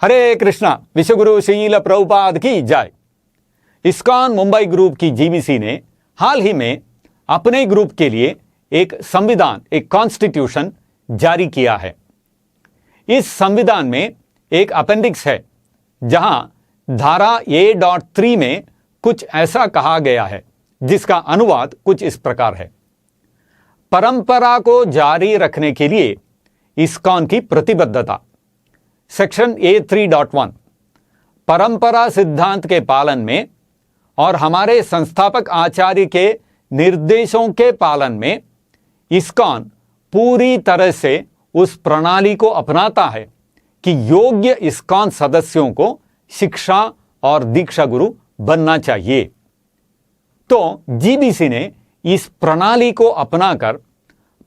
हरे कृष्णा। विश्वगुरु श्रील प्रभुपाद की जय। ISKCON Mumbai group की जीबीसी ने हाल ही में अपने ग्रुप के लिए एक संविधान, एक कॉन्स्टिट्यूशन जारी किया है। इस संविधान में एक अपेंडिक्स है जहां धारा A.3 में कुछ ऐसा कहा गया है जिसका अनुवाद कुछ इस प्रकार है। परंपरा को जारी रखने के लिए इस्कॉन की प्रतिबद्धता। सेक्शन A.3.1 परंपरा सिद्धांत के पालन में और हमारे संस्थापक आचार्य के निर्देशों के पालन में इस्कॉन पूरी तरह से उस प्रणाली को अपनाता है कि योग्य इस्कॉन सदस्यों को शिक्षा और दीक्षा गुरु बनना चाहिए। तो जीबीसी ने इस प्रणाली को अपनाकर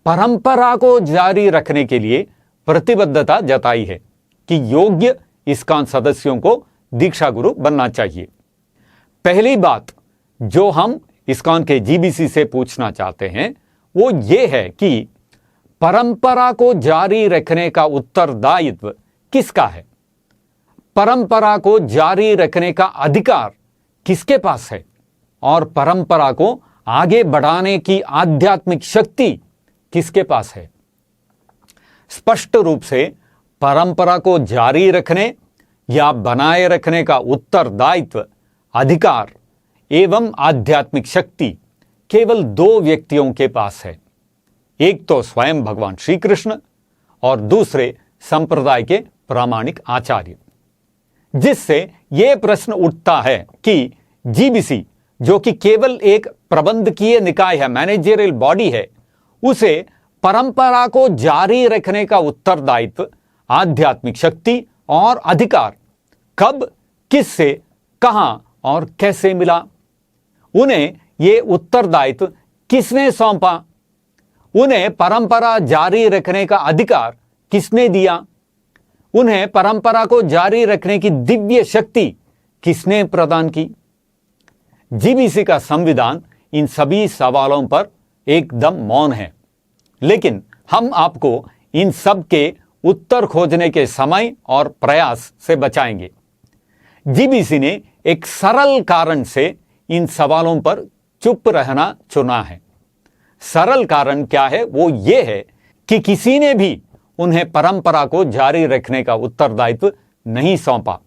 परंपरा को जारी रखने के लिए प्रतिबद्धता जताई है कि योग्य इस्कॉन सदस्यों को दीक्षा गुरु बनना चाहिए। पहली बात जो हम इस्कॉन के जीबीसी से पूछना चाहते हैं वो ये है कि परंपरा को जारी रखने का उत्तरदायित्व किसका है? परंपरा को जारी रखने का अधिकार किसके पास है? और परंपरा को आगे बढ़ाने की आध्यात्मिक शक्ति किसके पास है? स्पष्ट रूप से परंपरा को जारी रखने या बनाए रखने का उत्तरदायित्व, अधिकार एवं आध्यात्मिक शक्ति केवल दो व्यक्तियों के पास है। एक तो स्वयं भगवान श्री कृष्ण और दूसरे संप्रदाय के प्रामाणिक आचार्य। जिससे यह प्रश्न उठता है कि जीबीसी जो कि केवल एक प्रबंधकीय निकाय है, मैनेजरियल बॉडी है, उसे परंपरा को जारी रखने का उत्तरदायित्व, आध्यात्मिक शक्ति और अधिकार कब, किससे, कहां और कैसे मिला? उन्हें यह उत्तरदायित्व किसने सौंपा? उन्हें परंपरा जारी रखने का अधिकार किसने दिया? उन्हें परंपरा को जारी रखने की दिव्य शक्ति किसने प्रदान की? जीबीसी का संविधान इन सभी सवालों पर एकदम मौन है, लेकिन हम आपको इन सब के उत्तर खोजने के समय और प्रयास से बचाएंगे। जीबीसी ने एक सरल कारण से इन सवालों पर चुप रहना चुना है। सरल कारण क्या है? वो ये है कि किसी ने भी उन्हें परंपरा को जारी रखने का उत्तरदायित्व नहीं सौंपा।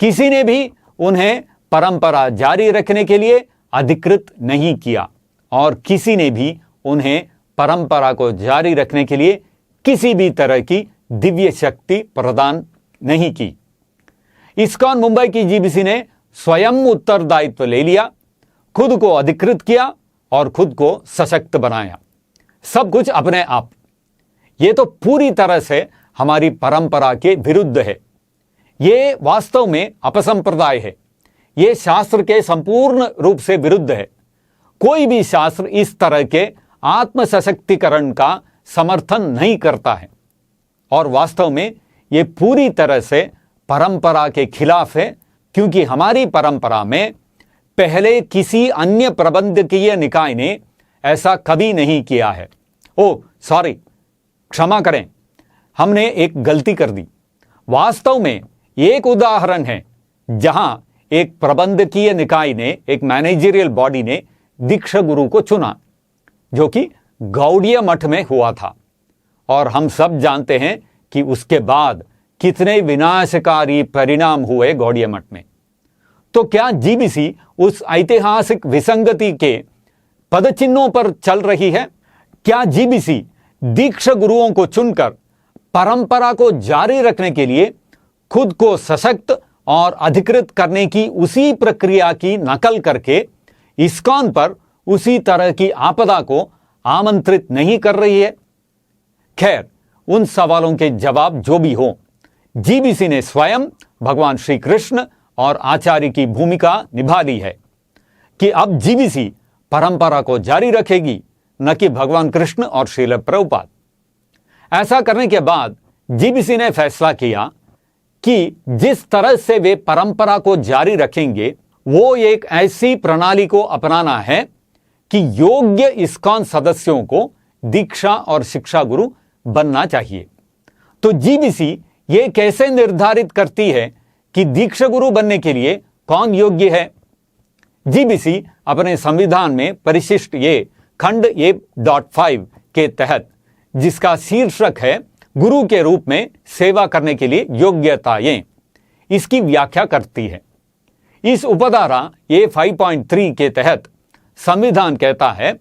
किसी ने भी उन्हें परंपरा जारी रखने के लिए अधिकृत नहीं किया और किसी ने भी उन्हें परंपरा को जारी रखने के लिए किसी भी तरह की दिव्य शक्ति प्रदान नहीं की। इस्कॉन मुंबई की जीबीसी ने स्वयं उत्तरदायित्व ले लिया, खुद को अधिकृत किया और खुद को सशक्त बनाया, सब कुछ अपने आप। यह तो पूरी तरह से हमारी परंपरा के विरुद्ध है। यह वास्तव में अपसंप्रदाय है। यह शास्त्र के संपूर्ण रूप से विरुद्ध है। कोई भी शास्त्र इस तरह के आत्म सशक्तिकरण का समर्थन नहीं करता है और वास्तव में यह पूरी तरह से परंपरा के खिलाफ है, क्योंकि हमारी परंपरा में पहले किसी अन्य प्रबंधकीय निकाय ने ऐसा कभी नहीं किया है। सॉरी, क्षमा करें, हमने एक गलती कर दी। वास्तव में एक उदाहरण है जहां एक प्रबंधकीय निकाय ने, एक मैनेजरियल बॉडी ने दीक्षा गुरु को चुना, जो कि गौड़ीय मठ में हुआ था। और हम सब जानते हैं कि उसके बाद कितने विनाशकारी परिणाम हुए गौड़ीय मठ में। तो क्या जीबीसी उस ऐतिहासिक विसंगति के पदचिन्हों पर चल रही है? क्या जीबीसी दीक्षा गुरुओं को चुनकर परंपरा को जारी रखने के लिए खुद को सशक्त और अधिकृत करने की उसी प्रक्रिया की नकल करके इस्कॉन पर उसी तरह की आपदा को आमंत्रित नहीं कर रही है? खैर, उन सवालों के जवाब जो भी हो, जीबीसी ने स्वयं भगवान श्री कृष्ण और आचार्य की भूमिका निभा ली है कि अब जीबीसी परंपरा को जारी रखेगी, न कि भगवान कृष्ण और श्रील प्रभुपाद। ऐसा करने के बाद जीबीसी ने फैसला किया कि जिस तरह से वे परंपरा को जारी रखेंगे वो एक ऐसी प्रणाली को अपनाना है कि योग्य इस्कॉन सदस्यों को दीक्षा और शिक्षा गुरु बनना चाहिए। तो जीबीसी ये कैसे निर्धारित करती है कि दीक्षा गुरु बनने के लिए कौन योग्य है? जीबीसी अपने संविधान में परिशिष्ट ये खंड 1.5 के तहत, जिसका शीर्षक है गुरु के रूप में सेवा करने के लिए योग्यताएं, इसकी व्याख्या करती है। इस उपधारा ये 5.3 के तहत संविधान कहता है,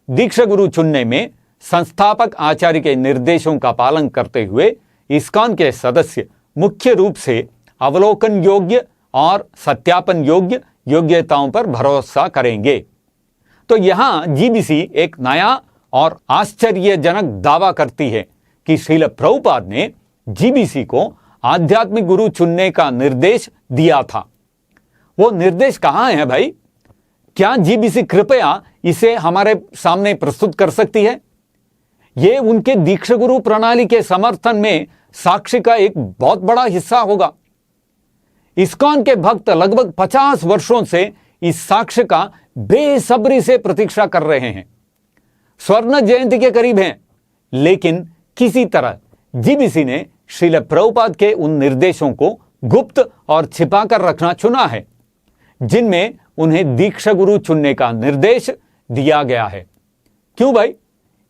दीक्षा गुरु चुनने में संस्थापक आचार्य के निर्देशों का पालन करते हुए इस्कॉन के सदस्य मुख्य रूप से अवलोकन योग्य और सत्यापन योग्य योग्यताओं पर भरोसा करेंगे। तो यहां जीबीसी एक नया और आश्चर्यजनक दावा करती है कि श्रील प्रभुपाद ने जीबीसी को आध्यात्मिक गुरु चुनने का निर्देश दिया था। वो निर्देश कहां है भाई? क्या जीबीसी कृपया इसे हमारे सामने प्रस्तुत कर सकती है? ये उनके दीक्षा गुरु प्रणाली के समर्थन में साक्ष्य का एक बहुत बड़ा हिस्सा होगा। इस्कॉन के भक्त लगभग 50 वर्षों से इस साक्ष्य का बेसब्री से प्रतीक्षा कर रहे हैं। स्वर्ण जयंती के करीब हैं, लेकिन किसी तरह जीबीसी ने श्रील प्रभुपाद के उन निर्देशों को गुप्त और छिपाकर रखना चुना है, जिनमें उन्हें दीक्षा गुरु चुनने का निर्देश दिया गया है। क्यों भाई?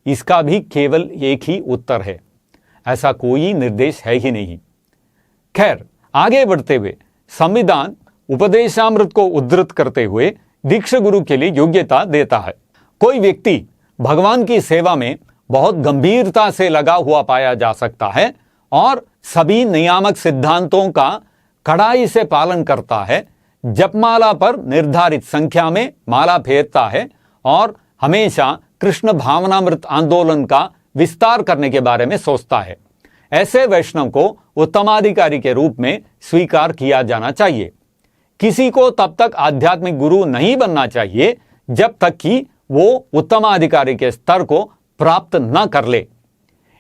इसका भी केवल एक ही उत्तर है, ऐसा कोई निर्देश है ही नहीं। खैर, आगे बढ़ते हुए संविधान उपदेशामृत को उद्धृत करते हुए दीक्षा गुरु के लिए योग्यता देता है। कोई व्यक्ति भगवान की सेवा में बहुत गंभीरता से लगा हुआ पाया जा सकता है और सभी नियामक सिद्धांतों का कड़ाई से पालन करता है, जपमाला पर निर्धारित संख्या में माला फेरता है और हमेशा कृष्ण भावनामृत आंदोलन का विस्तार करने के बारे में सोचता है। ऐसे वैष्णव को उत्तमाधिकारी के रूप में स्वीकार किया जाना चाहिए। किसी को तब तक आध्यात्मिक गुरु नहीं बनना चाहिए जब तक कि वो उत्तमाधिकारी के स्तर को प्राप्त न कर ले।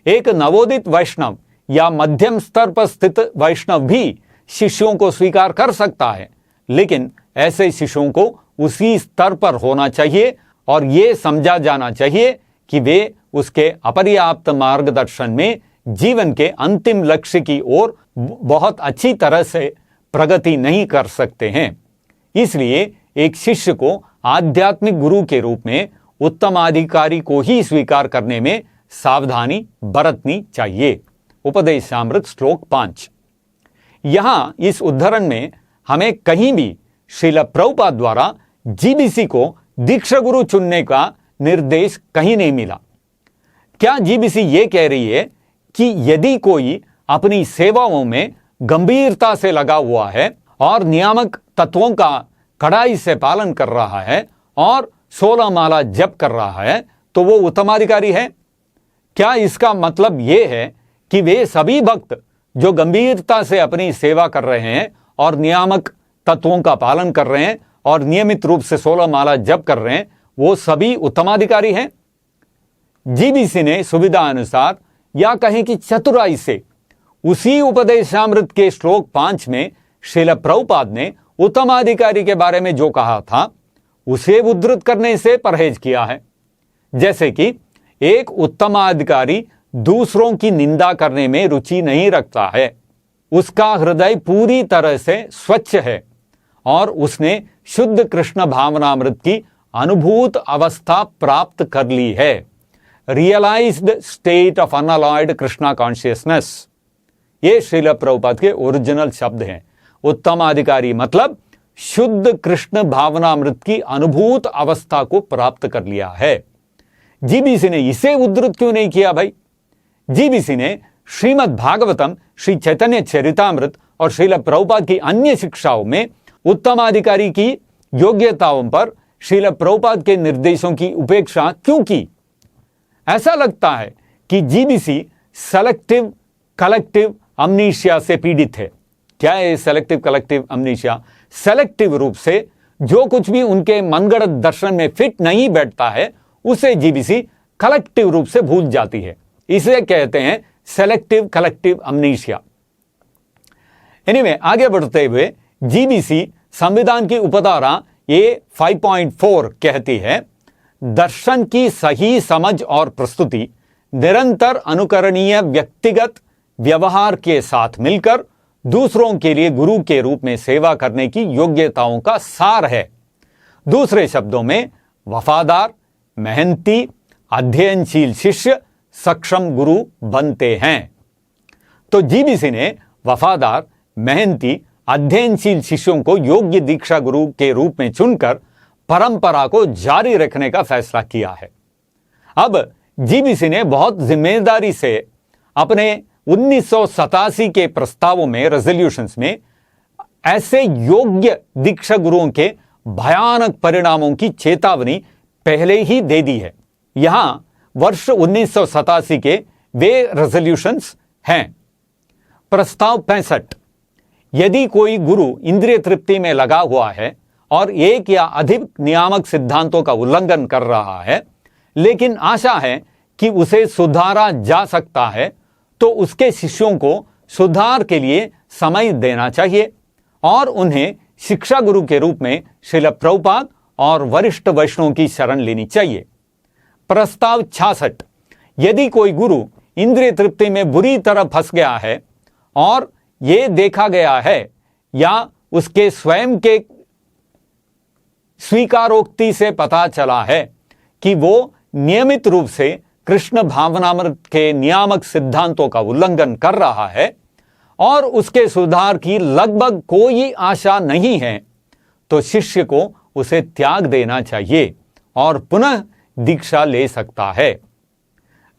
एक नवोदित वैष्णव या मध्यम स्तर पर स्थित वैष्णव भी शिष्यों को स्वीकार कर सकता है, लेकिन ऐसे शिष्यों को उसी स्तर पर होना चाहिए और ये समझा जाना चाहिए कि वे उसके अपर्याप्त मार्गदर्शन में जीवन के अंतिम लक्ष्य की ओर बहुत अच्छी तरह से प्रगति नहीं कर सकते हैं। इसलिए एक शिष्य को आध्यात्मिक गुरु के रूप में उत्तमाधिकारी को ही स्वीकार करने में सावधानी बरतनी चाहिए। उपदेशामृत श्लोक 5। यहां इस उद्धरण में हमें कहीं भी श्रील प्रभुपाद द्वारा जीबीसी को दीक्षा गुरु चुनने का निर्देश कहीं नहीं मिला। क्या जीबीसी ये कह रही है कि यदि कोई अपनी सेवाओं में गंभीरता से लगा हुआ है और नियामक तत्वों का कड़ाई से पालन कर रहा है और 16 माला जप कर रहा है, तो वो उत्तमाधिकारी है? क्या इसका मतलब यह है कि वे सभी भक्त जो गंभीरता से अपनी सेवा कर रहे हैं और नियामक तत्वों का पालन कर रहे हैं और नियमित रूप से 16 माला जप कर रहे हैं, वो सभी उत्तमाधिकारी हैं? जीबीसी ने सुविधा अनुसार या कहें कि चतुराई से उसी उपदेशामृत के श्लोक 5 में श्रील प्रभुपाद ने उत्तमाधिकारी के बारे में जो कहा था उसे उद्धृत करने से परहेज किया है। जैसे कि एक उत्तमाधिकारी दूसरों की निंदा करने में रुचि नहीं रखता है, उसका हृदय पूरी तरह से स्वच्छ है और उसने शुद्ध कृष्ण भावनामृत की अनुभूत अवस्था प्राप्त कर ली है। Realised state of unalloyed Krishna consciousness, ये श्रील प्रभुपाद के ओरिजिनल शब्द हैं। उत्तमाधिकारी मतलब शुद्ध कृष्ण भावनामृत की अनुभूत अवस्था को प्राप्त कर लिया है। जीबीसी ने इसे उद्धृत क्यों नहीं किया भाई? जीबीसी ने श्रीमद् भागवतम, श्री चैतन्य चरितामृत और श्रील प्रभुपाद की अन्य शिक्षाओं में उत्तमाधिकारी की योग्यताओं पर श्रील प्रभुपाद के निर्देशों की उपेक्षा क्यों की? ऐसा लगता है कि जीबीसी सेलेक्टिव कलेक्टिव अमनीशिया से पीड़ित है। क्या है सेलेक्टिव कलेक्टिव अमनीशिया? सेलेक्टिव रूप से जो कुछ भी उनके मनगढ़ंत दर्शन में फिट नहीं बैठता है उसे जीबीसी कलेक्टिव रूप से भूल जाती है। इसे कहते हैं सेलेक्टिव कलेक्टिव अमनीशिया। एनीवे, आगे बढ़ते हुए जीबीसी संविधान की उपधारा ये 5.4 कहती है, दर्शन की सही समझ और प्रस्तुति निरंतर अनुकरणीय व्यक्तिगत व्यवहार के साथ मिलकर दूसरों के लिए गुरु के रूप में सेवा करने की योग्यताओं का सार है। दूसरे शब्दों में, वफादार, मेहनती, अध्ययनशील शिष्य सक्षम गुरु बनते हैं। तो जीबीसी ने वफादार, मेहनती, अध्ययनशील शिष्यों को योग्य दीक्षा गुरु के रूप में चुनकर परंपरा को जारी रखने का फैसला किया है। अब जीबीसी ने बहुत जिम्मेदारी से अपने 1987 के प्रस्तावों में, रेजोल्यूशंस में, ऐसे योग्य दीक्षा गुरुओं के भयानक परिणामों की चेतावनी पहले ही दे दी है। यहां वर्ष 1987 के वे रेजोल्यूशंस हैं। प्रस्ताव 65, यदि कोई गुरु इंद्रिय तृप्ति में लगा हुआ है और एक या अधिक नियामक सिद्धांतों का उल्लंघन कर रहा है, लेकिन आशा है कि उसे सुधारा जा सकता है, तो उसके शिष्यों को सुधार के लिए समय देना चाहिए और उन्हें शिक्षा गुरु के रूप में श्रील प्रभुपाद और वरिष्ठ वैष्णवों की शरण लेनी चाहिए। प्रस्ताव 66, यदि कोई गुरु इंद्रिय तृप्ति में बुरी तरह फंस गया है और यह देखा गया है या उसके स्वयं के स्वीकारोक्ति से पता चला है कि वो नियमित रूप से कृष्ण भावनामृत के नियामक सिद्धांतों का उल्लंघन कर रहा है और उसके सुधार की लगभग कोई आशा नहीं है, तो शिष्य को उसे त्याग देना चाहिए और पुनः दीक्षा ले सकता है।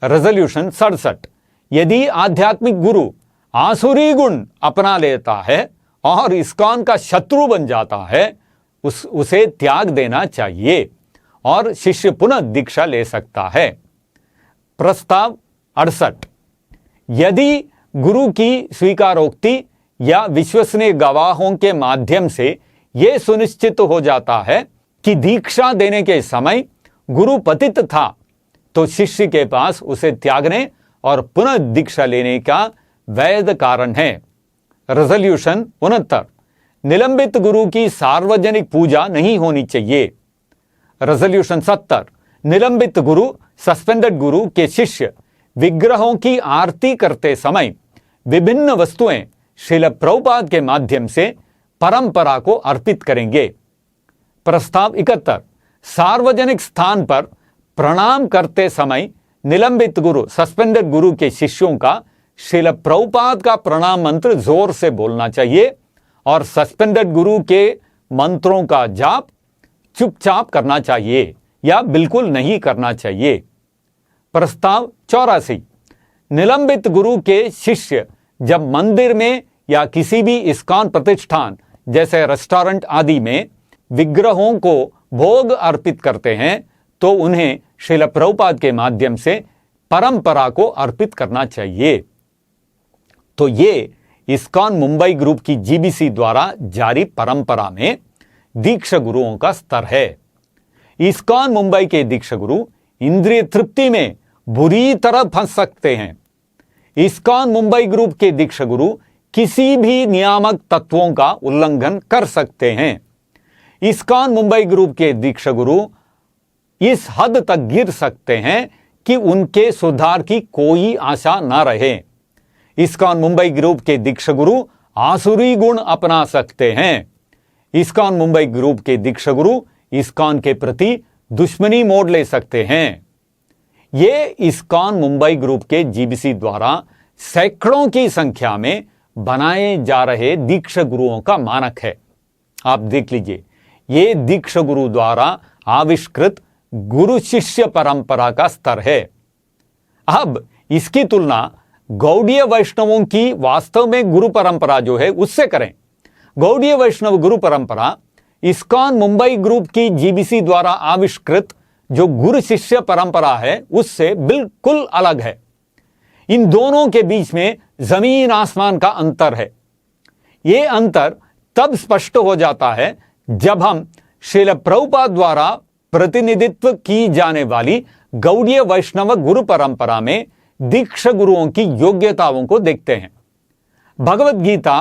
रेजोल्यूशन 67, यदि आध्यात्मिक गुरु आसुरी गुण अपना लेता है और इस्कॉन का शत्रु बन जाता है, उसे त्याग देना चाहिए और शिष्य पुनः दीक्षा ले सकता है। प्रस्ताव 68, यदि गुरु की स्वीकारोक्ति या विश्वसनीय गवाहों के माध्यम से यह सुनिश्चित हो जाता है कि दीक्षा देने के समय गुरु पतित था, तो शिष्य के पास उसे त्यागने और पुनः दीक्षा लेने का वैध कारण है। रेजोल्यूशन 69, निलंबित गुरु की सार्वजनिक पूजा नहीं होनी चाहिए। रेजोल्यूशन 70, निलंबित गुरु, सस्पेंडेड गुरु के शिष्य विग्रहों की आरती करते समय विभिन्न वस्तुएं श्रील प्रभुपाद के माध्यम से परंपरा को अर्पित करेंगे। प्रस्ताव 71, सार्वजनिक स्थान पर प्रणाम करते समय निलंबित गुरु, सस्पेंडेड गुरु के शिष्यों का श्रील प्रभुपाद का प्रणाम मंत्र जोर से बोलना चाहिए और सस्पेंडेड गुरु के मंत्रों का जाप चुपचाप करना चाहिए या बिल्कुल नहीं करना चाहिए। प्रस्ताव 84, निलंबित गुरु के शिष्य जब मंदिर में या किसी भी इस्कॉन प्रतिष्ठान जैसे रेस्टोरेंट आदि में विग्रहों को भोग अर्पित करते हैं, तो उन्हें श्रील प्रभुपाद के माध्यम से परंपरा को अर्पित करना चाहिए। तो ये इस्कॉन मुंबई ग्रुप की जीबीसी द्वारा जारी परंपरा में दीक्षा गुरुओं का स्तर है। इस्कॉन मुंबई के दीक्षा गुरु इंद्रिय तृप्ति में बुरी तरह फंस सकते हैं। इस्कॉन मुंबई ग्रुप के दीक्षा गुरु किसी भी नियामक तत्वों का उल्लंघन कर सकते हैं। इस्कॉन मुंबई ग्रुप के दीक्षा गुरु इस हद तक गिर सकते हैं कि उनके सुधार की कोई आशा न रहे। इस्कॉन मुंबई ग्रुप के दीक्षा गुरु आसुरी गुण अपना सकते हैं। इस्कॉन मुंबई ग्रुप के दीक्षा गुरु इस्कॉन के प्रति दुश्मनी मोड़ ले सकते हैं। ये इस्कॉन मुंबई ग्रुप के जीबीसी द्वारा सैकड़ों की संख्या में बनाए जा रहे दीक्षा गुरुओं का मानक है। आप देख लीजिए, ये दीक्षा गुरु द्वारा आविष्कृत गुरु शिष्य परंपरा का स्तर है। अब इसकी तुलना गौड़ीय वैष्णवों की वास्तव में गुरु परंपरा जो है उससे करें। गौड़ीय वैष्णव गुरु परंपरा इस्कॉन मुंबई ग्रुप की जीबीसी द्वारा आविष्कृत जो गुरु शिष्य परंपरा है उससे बिल्कुल अलग है। इन दोनों के बीच में जमीन आसमान का अंतर है। यह अंतर तब स्पष्ट हो जाता है जब हम श्रील प्रभुपाद द्वारा प्रतिनिधित्व की जाने वाली गौड़ीय वैष्णव गुरु परंपरा में दीक्षा गुरुओं की योग्यताओं को देखते हैं। भगवत गीता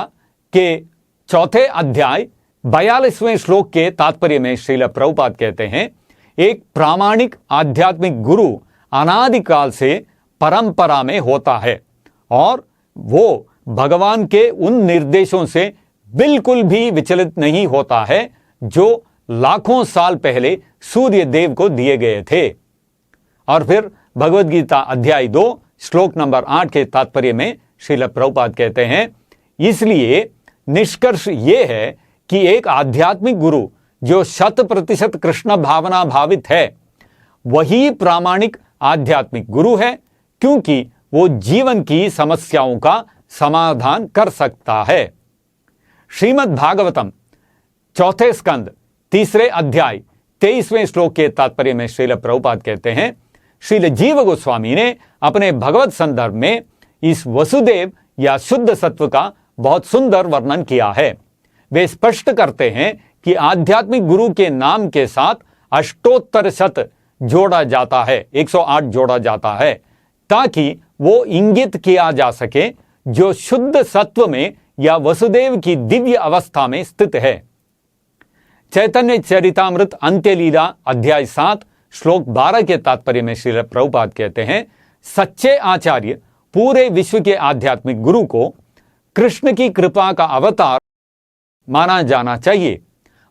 के 4 अध्याय 42वें श्लोक के तात्पर्य में श्रील प्रभुपाद कहते हैं, एक प्रामाणिक आध्यात्मिक गुरु अनादिकाल से परंपरा में होता है और वो भगवान के उन निर्देशों से बिल्कुल भी विचलित नहीं होता है जो लाखों साल पहले सूर्य देव को दिए गए थे। और फिर भगवद गीता अध्याय 2 श्लोक नंबर 8 के तात्पर्य में श्रील प्रभुपाद कहते हैं, इसलिए निष्कर्ष यह है कि एक आध्यात्मिक गुरु जो 100% कृष्ण भावना भावित है वही प्रामाणिक आध्यात्मिक गुरु है, क्योंकि वो जीवन की समस्याओं का समाधान कर सकता है। श्रीमद् भागवतम 4 स्कंद 3 अध्याय 23वें श्लोक के तात्पर्य में श्रील प्रभुपाद कहते हैं, श्रील जीव गोस्वामी ने अपने भगवत संदर्भ में इस वसुदेव या शुद्ध सत्व का बहुत सुंदर वर्णन किया है। वे स्पष्ट करते हैं कि आध्यात्मिक गुरु के नाम के साथ अष्टोत्तर शत जोड़ा जाता है, 108 जोड़ा जाता है, ताकि वो इंगित किया जा सके जो शुद्ध सत्व में या वसुदेव की दिव्य अवस्था में स्थित है। चैतन्य चरितामृत अंत्य लीला अध्याय 7 श्लोक 12 के तात्पर्य में श्रील प्रभुपाद कहते हैं, सच्चे आचार्य पूरे विश्व के आध्यात्मिक गुरु को कृष्ण की कृपा का अवतार माना जाना चाहिए।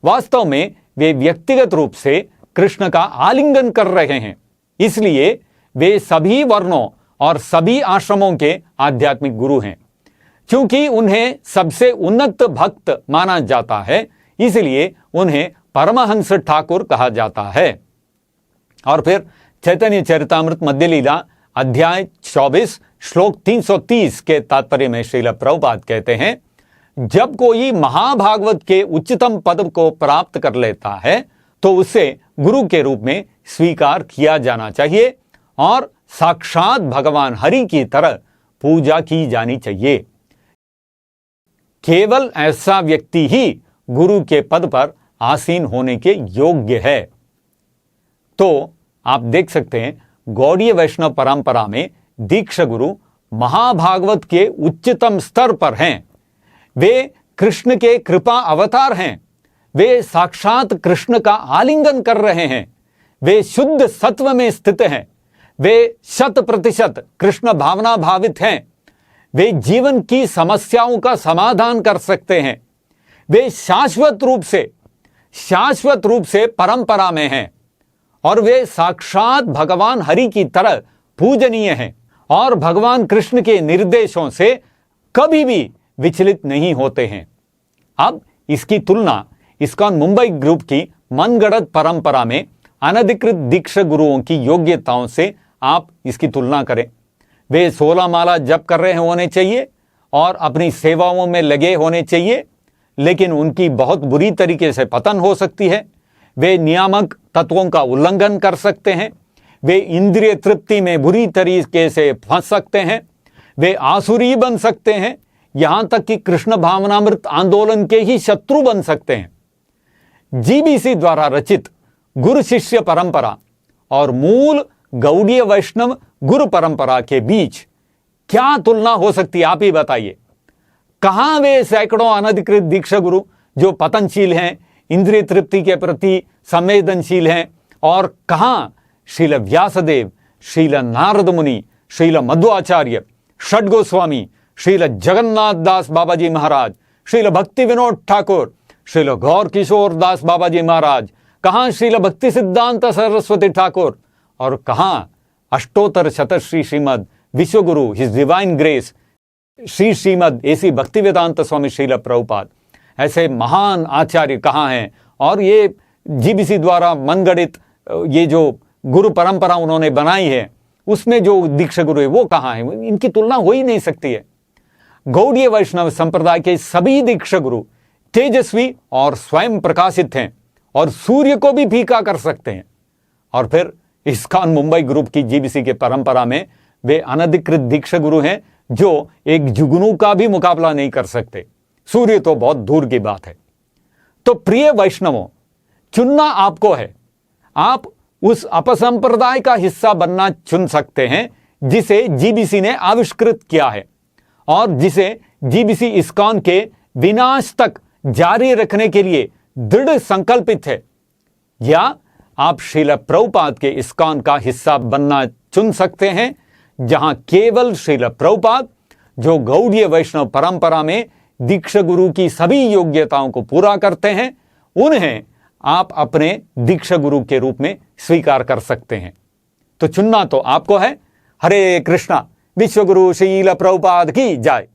वास्तव में वे व्यक्तिगत रूप से कृष्ण का आलिंगन कर रहे हैं, इसलिए वे सभी वर्णों और सभी आश्रमों के आध्यात्मिक गुरु हैं। क्योंकि उन्हें सबसे उन्नत भक्त माना जाता है, इसलिए उन्हें परमहंस ठाकुर कहा जाता है। और फिर चैतन्य चरितामृत मध्य लीला अध्याय 24 श्लोक 330 के तात्पर्य में श्रील प्रभुपाद कहते हैं, जब कोई महाभागवत के उच्चतम पद को प्राप्त कर लेता है तो उसे गुरु के रूप में स्वीकार किया जाना चाहिए और साक्षात भगवान हरि की तरह पूजा की जानी चाहिए। केवल ऐसा व्यक्ति ही गुरु के पद पर आसीन होने के योग्य है। तो आप देख सकते हैं, गौड़ीय वैष्णव परंपरा में दीक्षा गुरु महाभागवत के उच्चतम स्तर पर हैं। वे कृष्ण के कृपा अवतार हैं। वे साक्षात कृष्ण का आलिंगन कर रहे हैं। वे शुद्ध सत्व में स्थित हैं। वे 100% कृष्ण भावना भावित हैं। वे जीवन की समस्याओं का समाधान कर सकते हैं। वे शाश्वत रूप से परंपरा में हैं और वे साक्षात भगवान हरि की तरह पूजनीय हैं और भगवान कृष्ण के निर्देशों से कभी भी विचलित नहीं होते हैं। अब इसकी तुलना इस्कॉन मुंबई ग्रुप की मनगढ़ंत परंपरा में अनधिकृत दीक्षा गुरुओं की योग्यताओं से आप इसकी तुलना करें। वे 16 माला जप कर रहे होने चाहिए और अपनी सेवाओं में लगे होने चाहिए, लेकिन उनकी बहुत बुरी तरीके से पतन हो सकती है। वे नियामक तत्वों का उल्लंघन कर सकते हैं। वे इंद्रिय तृप्ति में बुरी तरीके से फंस सकते हैं। वे आसुरी बन सकते हैं, यहां तक कि कृष्ण भावनामृत आंदोलन के ही शत्रु बन सकते हैं। जीबीसी द्वारा रचित गुरु शिष्य परंपरा और मूल गौड़ीय वैष्णव गुरु परंपरा के बीच क्या तुलना हो सकती है, आप ही बताइए। कहां वे सैकड़ों अनधिकृत दीक्षा गुरु जो पतनशील हैं, इंद्रिय तृप्ति के प्रति संवेदनशील हैं, और कहां श्रील व्यासदेव, श्रील नारद मुनि, श्रील मध्वाचार्य, षड गोस्वामी, श्रील जगन्नाथ दास बाबा जी महाराज, श्रील भक्ति विनोद ठाकुर, श्रील गौर किशोर दास बाबा जी महाराज, कहां श्रील भक्ति सिद्धांत सरस्वती ठाकुर, और कहां Ashtottara Shatashri Srimad Vishwaguru his divine grace Shri Srimad A C Bhaktivedanta स्वामी श्रील प्रभुपाद। ऐसे महान आचार्य कहां हैं? और ये जीबीसी द्वारा मनगढ़ित ये जो गुरु परंपरा उन्होंने बनाई है, उसमें जो दीक्षा गुरु है वो कहां है? इनकी तुलना हो ही नहीं सकती है। गौड़ीय वैष्णव संप्रदाय के सभी दीक्षा गुरु तेजस्वी और स्वयं प्रकाशित हैं और सूर्य को भी फीका कर सकते हैं। और फिर इस्कॉन मुंबई ग्रुप की जीबीसी के परंपरा में वे अनधिकृत दीक्षा गुरु हैं जो एक जुगनू का भी मुकाबला नहीं कर सकते। सूर्य तो बहुत दूर की बात है। तो प्रिय वैष्णवों, चुनना आपको है। आप उस अपसंप्रदाय का हिस्सा बनना चुन सकते हैं जिसे जीबीसी ने आविष्कृत किया है और जिसे जीबीसी इस्कॉन के विनाश तक जारी रखने के लिए दृढ़ संकल्पित है, या आप श्रील प्रभुपाद के इस्कॉन का हिस्सा बनना चुन सकते हैं, जहां केवल श्रील प्रभुपाद जो गौड़ीय वैष्णव परंपरा में दीक्षा गुरु की सभी योग्यताओं को पूरा करते हैं, उन्हें आप अपने दीक्षा गुरु के रूप में स्वीकार कर सकते हैं। तो चुनना तो आपको है। हरे कृष्णा। विश्व गुरु श्रील प्रभुपाद की जय।